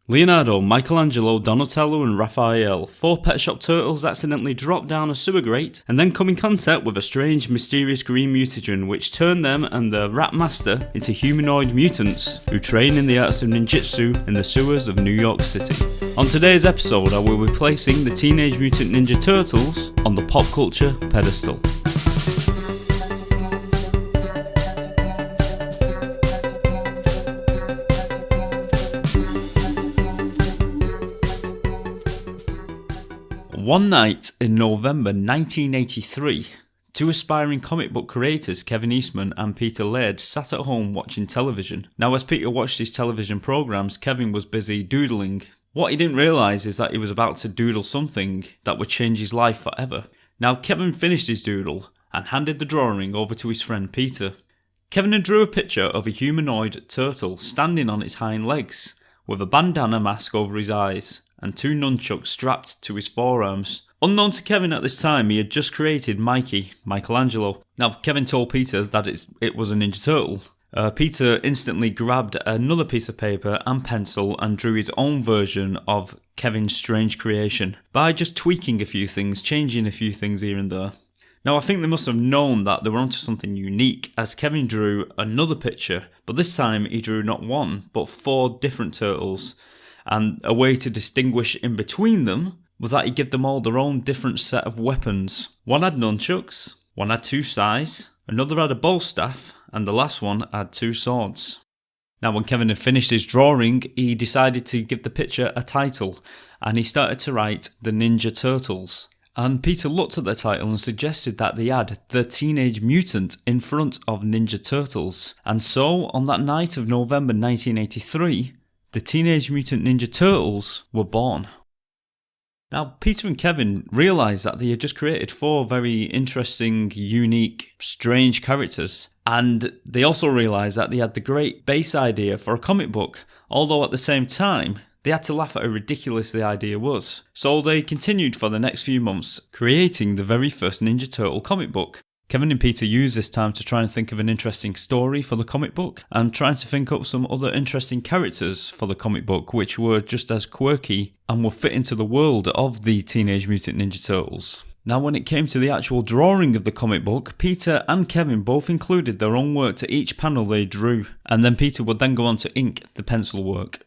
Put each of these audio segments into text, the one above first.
Leonardo, Michelangelo, Donatello and Raphael, 4 Pet Shop Turtles accidentally drop down a sewer grate and then come in contact with a strange, mysterious green mutagen which turn them and their rat master into humanoid mutants who train in the arts of ninjutsu in the sewers of New York City. On today's episode I will be placing the Teenage Mutant Ninja Turtles on the pop culture pedestal. One night in November 1983, 2 aspiring comic book creators, Kevin Eastman and Peter Laird, sat at home watching television. Now, as Peter watched his television programs, Kevin was busy doodling. What he didn't realise is that he was about to doodle something that would change his life forever. Now, Kevin finished his doodle and handed the drawing over to his friend Peter. Kevin drew a picture of a humanoid turtle standing on its hind legs, with a bandana mask over his eyes and 2 nunchucks strapped to his forearms. Unknown to Kevin at this time, he had just created Michelangelo. Now, Kevin told Peter that it was a Ninja Turtle. Peter instantly grabbed another piece of paper and pencil and drew his own version of Kevin's strange creation by just tweaking a few things, changing a few things here and there. Now, I think they must have known that they were onto something unique, as Kevin drew another picture, but this time he drew not 1, but 4 different turtles. And a way to distinguish in between them was that he gave them all their own different set of weapons. One had nunchucks, one had 2 sais, another had a bow staff, and the last one had 2 swords. Now, when Kevin had finished his drawing, he decided to give the picture a title, and he started to write The Ninja Turtles. And Peter looked at the title and suggested that they add The Teenage Mutant in front of Ninja Turtles. And so, on that night of November 1983, the Teenage Mutant Ninja Turtles were born. Now, Peter and Kevin realised that they had just created 4 very interesting, unique, strange characters. And they also realised that they had the great base idea for a comic book, although at the same time, they had to laugh at how ridiculous the idea was. So they continued for the next few months, creating the very first Ninja Turtle comic book. Kevin and Peter used this time to try and think of an interesting story for the comic book and trying to think up some other interesting characters for the comic book which were just as quirky and would fit into the world of the Teenage Mutant Ninja Turtles. Now, when it came to the actual drawing of the comic book, Peter and Kevin both included their own work to each panel they drew, and then Peter would then go on to ink the pencil work.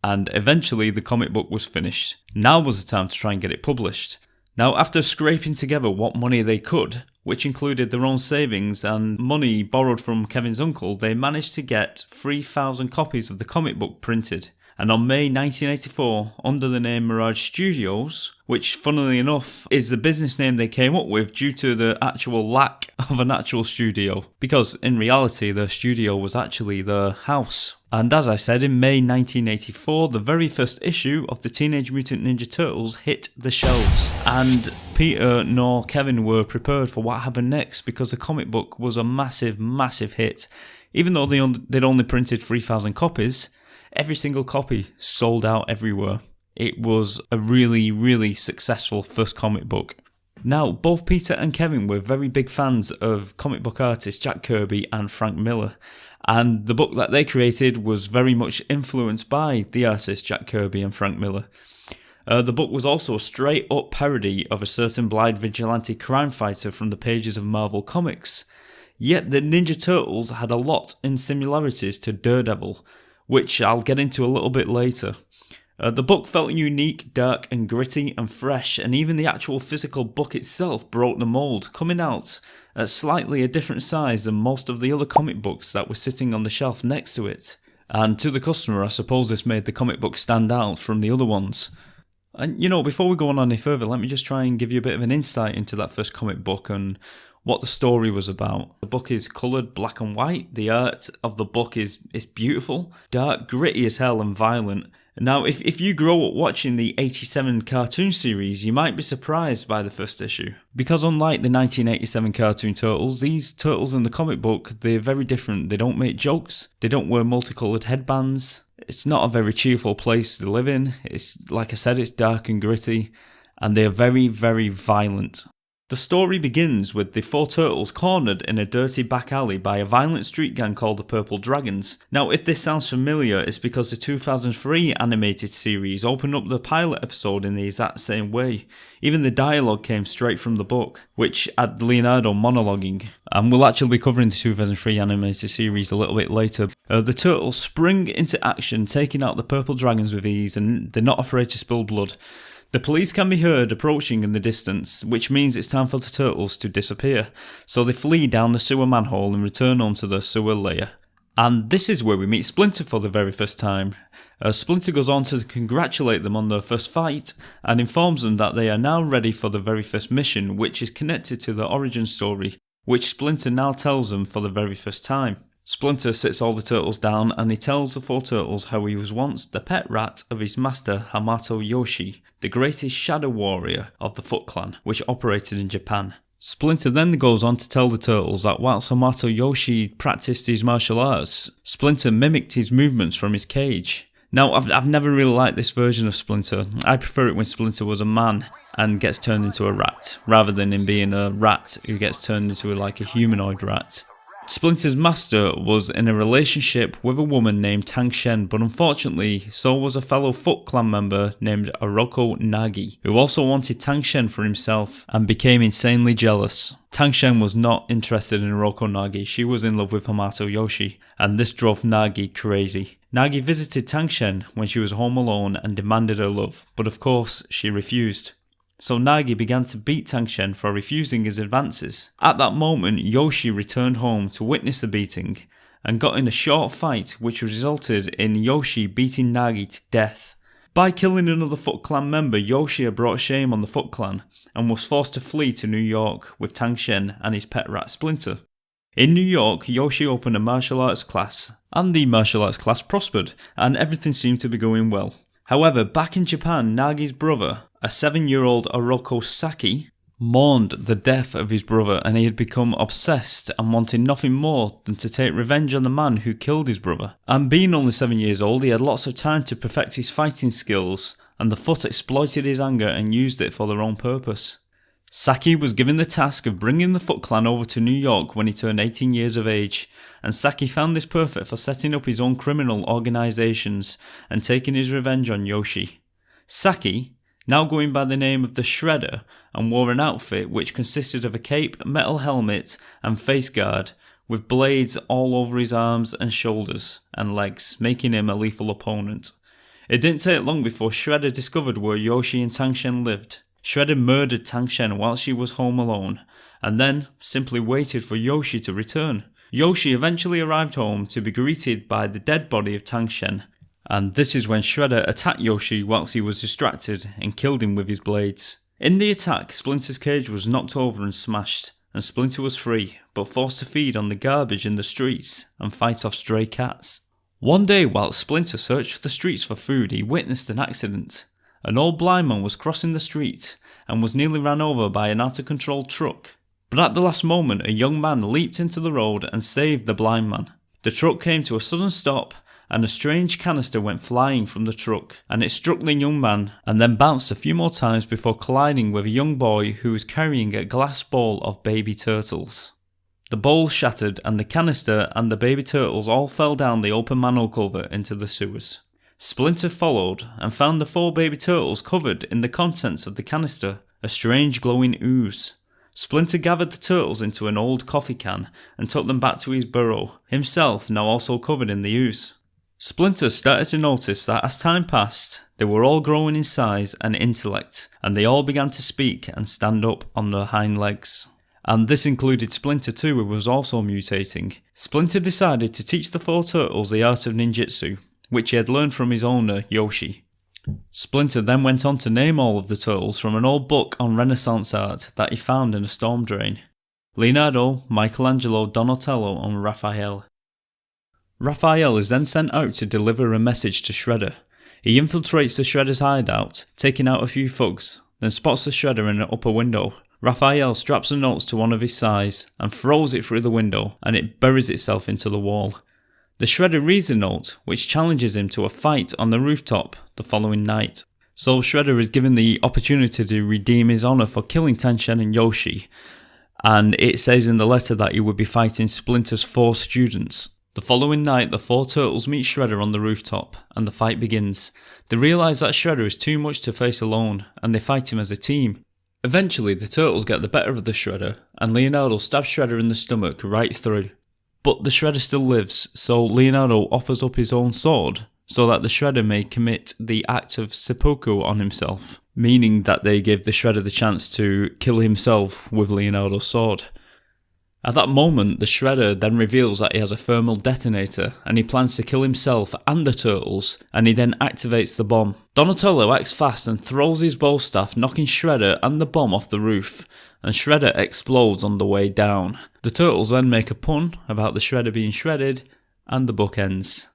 And eventually the comic book was finished. Now was the time to try and get it published. Now, after scraping together what money they could, which included their own savings and money borrowed from Kevin's uncle, they managed to get 3,000 copies of the comic book printed. And on May 1984, under the name Mirage Studios, which funnily enough is the business name they came up with due to the actual lack of an actual studio, because in reality their studio was actually their house. And as I said, in May 1984, the very first issue of the Teenage Mutant Ninja Turtles hit the shelves. And Peter nor Kevin were prepared for what happened next, because the comic book was a massive, massive hit. Even though they'd only printed 3,000 copies, every single copy sold out everywhere. It was a really, really successful first comic book. Now, both Peter and Kevin were very big fans of comic book artists Jack Kirby and Frank Miller. And the book that they created was very much influenced by the artists Jack Kirby and Frank Miller. The book was also a straight-up parody of a certain blind vigilante crime fighter from the pages of Marvel Comics. Yet the Ninja Turtles had a lot in similarities to Daredevil, which I'll get into a little bit later. The book felt unique, dark and gritty and fresh, and even the actual physical book itself broke the mould, coming out at slightly a different size than most of the other comic books that were sitting on the shelf next to it. And to the customer, I suppose this made the comic book stand out from the other ones. And before we go on any further, let me just try and give you a bit of an insight into that first comic book and what the story was about. The book is coloured black and white. The art of the book is beautiful, dark, gritty as hell and violent. Now, if you grow up watching the 87 cartoon series, you might be surprised by the first issue. Because unlike the 1987 cartoon Turtles, these Turtles in the comic book, they're very different. They don't make jokes, they don't wear multicoloured headbands. It's not a very cheerful place to live in. It's, like I said, it's dark and gritty, and they're very, very violent. The story begins with the four turtles cornered in a dirty back alley by a violent street gang called the Purple Dragons. Now, if this sounds familiar, it's because the 2003 animated series opened up the pilot episode in the exact same way. Even the dialogue came straight from the book, which had Leonardo monologuing. And we'll actually be covering the 2003 animated series a little bit later. The turtles spring into action, taking out the Purple Dragons with ease, and they're not afraid to spill blood. The police can be heard approaching in the distance, which means it's time for the turtles to disappear, so they flee down the sewer manhole and return onto the sewer layer. And this is where we meet Splinter for the very first time. Splinter goes on to congratulate them on their first fight, and informs them that they are now ready for the very first mission, which is connected to the origin story, which Splinter now tells them for the very first time. Splinter sits all the turtles down and he tells the four turtles how he was once the pet rat of his master Hamato Yoshi, the greatest shadow warrior of the Foot Clan, which operated in Japan. Splinter then goes on to tell the turtles that whilst Hamato Yoshi practiced his martial arts, Splinter mimicked his movements from his cage. Now, I've never really liked this version of Splinter. I prefer it when Splinter was a man and gets turned into a rat, rather than him being a rat who gets turned into like a humanoid rat. Splinter's master was in a relationship with a woman named Tang Shen, but unfortunately, so was a fellow Foot Clan member named Oroko Nagi, who also wanted Tang Shen for himself and became insanely jealous. Tang Shen was not interested in Oroko Nagi, she was in love with Hamato Yoshi, and this drove Nagi crazy. Nagi visited Tang Shen when she was home alone and demanded her love, but of course she refused. So Nagi began to beat Tang Shen for refusing his advances. At that moment, Yoshi returned home to witness the beating and got in a short fight which resulted in Yoshi beating Nagi to death. By killing another Foot Clan member, Yoshi had brought shame on the Foot Clan and was forced to flee to New York with Tang Shen and his pet rat Splinter. In New York, Yoshi opened a martial arts class, and the martial arts class prospered, and everything seemed to be going well. However, back in Japan, Nagi's brother, a 7-year-old Oroko Saki, mourned the death of his brother, and he had become obsessed and wanted nothing more than to take revenge on the man who killed his brother. And being only 7 years old, he had lots of time to perfect his fighting skills, and the Foot exploited his anger and used it for their own purpose. Saki was given the task of bringing the Foot Clan over to New York when he turned 18 years of age, and Saki found this perfect for setting up his own criminal organisations and taking his revenge on Yoshi. Saki, now going by the name of the Shredder, and wore an outfit which consisted of a cape, metal helmet and face guard, with blades all over his arms and shoulders and legs, making him a lethal opponent. It didn't take long before Shredder discovered where Yoshi and Tang Shen lived. Shredder murdered Tang Shen while she was home alone, and then simply waited for Yoshi to return. Yoshi eventually arrived home to be greeted by the dead body of Tang Shen, and this is when Shredder attacked Yoshi whilst he was distracted and killed him with his blades. In the attack, Splinter's cage was knocked over and smashed, and Splinter was free, but forced to feed on the garbage in the streets and fight off stray cats. One day while Splinter searched the streets for food, he witnessed an accident. An old blind man was crossing the street and was nearly ran over by an out-of-control truck. But at the last moment, a young man leaped into the road and saved the blind man. The truck came to a sudden stop and a strange canister went flying from the truck, and it struck the young man and then bounced a few more times before colliding with a young boy who was carrying a glass bowl of baby turtles. The bowl shattered and the canister and the baby turtles all fell down the open manhole culvert into the sewers. Splinter followed and found the 4 baby turtles covered in the contents of the canister, a strange glowing ooze. Splinter gathered the turtles into an old coffee can and took them back to his burrow, himself now also covered in the ooze. Splinter started to notice that as time passed, they were all growing in size and intellect, and they all began to speak and stand up on their hind legs. And this included Splinter too, who was also mutating. Splinter decided to teach the 4 turtles the art of ninjutsu, which he had learned from his owner, Yoshi. Splinter then went on to name all of the turtles from an old book on Renaissance art that he found in a storm drain: Leonardo, Michelangelo, Donatello and Raphael. Raphael is then sent out to deliver a message to Shredder. He infiltrates the Shredder's hideout, taking out a few thugs, then spots the Shredder in an upper window. Raphael straps the notes to one of his sides and throws it through the window, and it buries itself into the wall. The Shredder reads the note, which challenges him to a fight on the rooftop the following night. So Shredder is given the opportunity to redeem his honour for killing Tenshin and Yoshi, and it says in the letter that he would be fighting Splinter's 4 students. The following night, the 4 turtles meet Shredder on the rooftop, and the fight begins. They realise that Shredder is too much to face alone, and they fight him as a team. Eventually, the turtles get the better of the Shredder, and Leonardo stabs Shredder in the stomach right through. But the Shredder still lives, so Leonardo offers up his own sword, so that the Shredder may commit the act of seppuku on himself, meaning that they give the Shredder the chance to kill himself with Leonardo's sword. At that moment, the Shredder then reveals that he has a thermal detonator, and he plans to kill himself and the turtles, and he then activates the bomb. Donatello acts fast and throws his bow staff, knocking Shredder and the bomb off the roof, and Shredder explodes on the way down. The turtles then make a pun about the Shredder being shredded, and the book ends.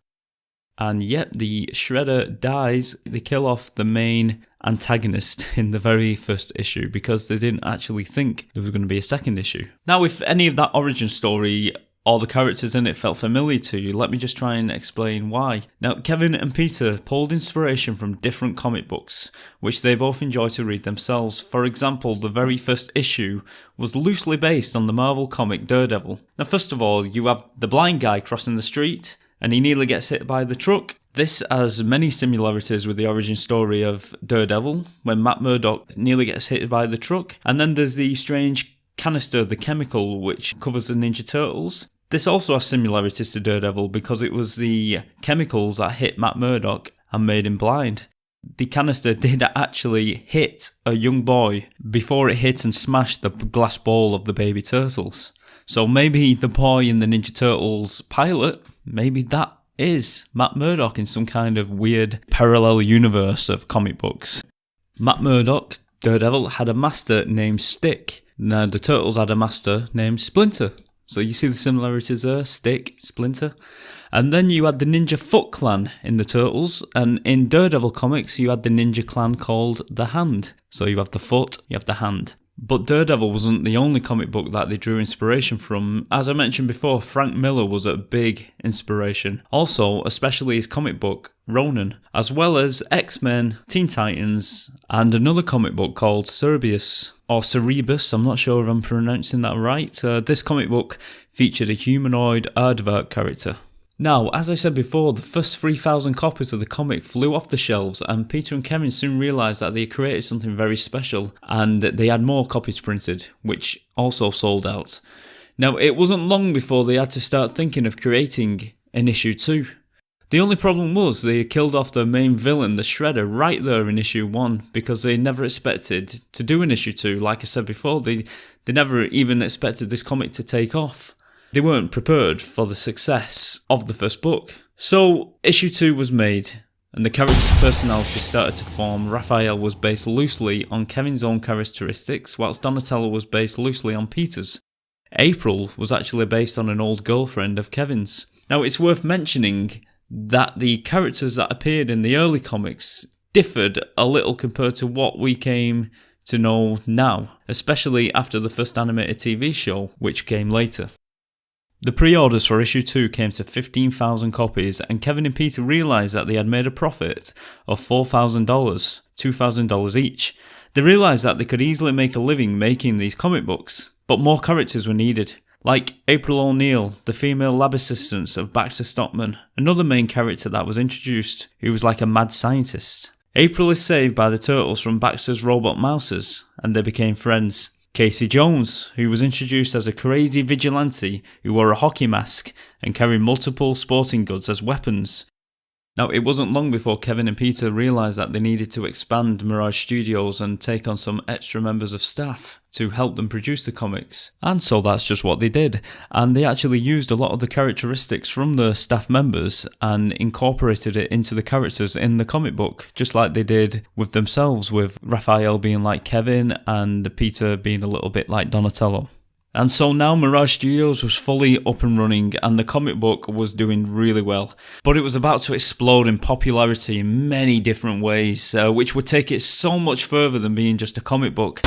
And yet the Shredder dies. They kill off the main antagonist in the very first issue because they didn't actually think there was going to be a second issue. Now, if any of that origin story or the characters in it felt familiar to you, let me just try and explain why. Now, Kevin and Peter pulled inspiration from different comic books, which they both enjoy to read themselves. For example, the very first issue was loosely based on the Marvel comic Daredevil. Now, first of all, you have the blind guy crossing the street, and he nearly gets hit by the truck. This has many similarities with the origin story of Daredevil, when Matt Murdock nearly gets hit by the truck. And then there's the strange canister, the chemical, which covers the Ninja Turtles. This also has similarities to Daredevil because it was the chemicals that hit Matt Murdock and made him blind. The canister did actually hit a young boy before it hit and smashed the glass ball of the baby turtles. So maybe the boy in the Ninja Turtles pilot, maybe that is Matt Murdock in some kind of weird parallel universe of comic books. Matt Murdock, Daredevil, had a master named Stick. Now the Turtles had a master named Splinter. So you see the similarities there, Stick, Splinter. And then you had the Ninja Foot Clan in the Turtles, and in Daredevil comics you had the ninja clan called the Hand. So you have the foot, you have the hand. But Daredevil wasn't the only comic book that they drew inspiration from. As I mentioned before, Frank Miller was a big inspiration. Also, especially his comic book, Ronin, as well as X-Men, Teen Titans, and another comic book called Cerebus, or Cerebus, I'm not sure if I'm pronouncing that right. This comic book featured a humanoid aardvark character. Now, as I said before, the first 3,000 copies of the comic flew off the shelves, and Peter and Kevin soon realised that they created something very special, and they had more copies printed, which also sold out. Now, it wasn't long before they had to start thinking of creating an issue 2. The only problem was they killed off the main villain, the Shredder, right there in issue 1, because they never expected to do an issue 2. Like I said before, they never even expected this comic to take off. They weren't prepared for the success of the first book. So, issue 2 was made, and the character's personality started to form. Raphael was based loosely on Kevin's own characteristics, whilst Donatello was based loosely on Peter's. April was actually based on an old girlfriend of Kevin's. Now, it's worth mentioning that the characters that appeared in the early comics differed a little compared to what we came to know now, especially after the first animated TV show, which came later. The pre-orders for issue 2 came to 15,000 copies, and Kevin and Peter realised that they had made a profit of $4,000, $2,000 each. They realised that they could easily make a living making these comic books, but more characters were needed, like April O'Neil, the female lab assistant of Baxter Stockman, another main character that was introduced, who was like a mad scientist. April is saved by the turtles from Baxter's robot mouses, and they became friends. Casey Jones, who was introduced as a crazy vigilante who wore a hockey mask and carried multiple sporting goods as weapons. Now, it wasn't long before Kevin and Peter realised that they needed to expand Mirage Studios and take on some extra members of staff to help them produce the comics. And so that's just what they did. And they actually used a lot of the characteristics from the staff members and incorporated it into the characters in the comic book, just like they did with themselves, with Raphael being like Kevin and Peter being a little bit like Donatello. And so now Mirage Studios was fully up and running, and the comic book was doing really well. But it was about to explode in popularity in many different ways, which would take it so much further than being just a comic book.